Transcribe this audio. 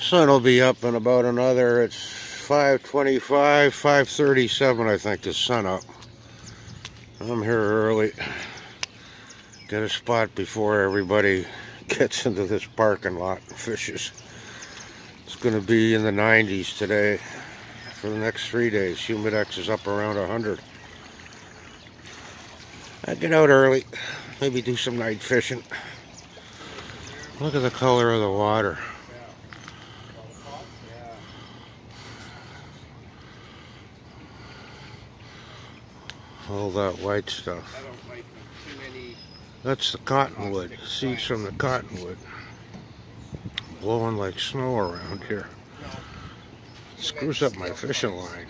Sun will be up in about another, it's 5:25, 5:37 I think the sun up. I'm here early. Get a spot before everybody gets into this parking lot and fishes. It's going to be in the 90s today for the next 3 days. Humidex is up around 100. I get out early, maybe do some night fishing. Look at the color of the water. All that white stuff. That's the cottonwood, seeds from the cottonwood. Blowing like snow around here. Screws up my fishing line.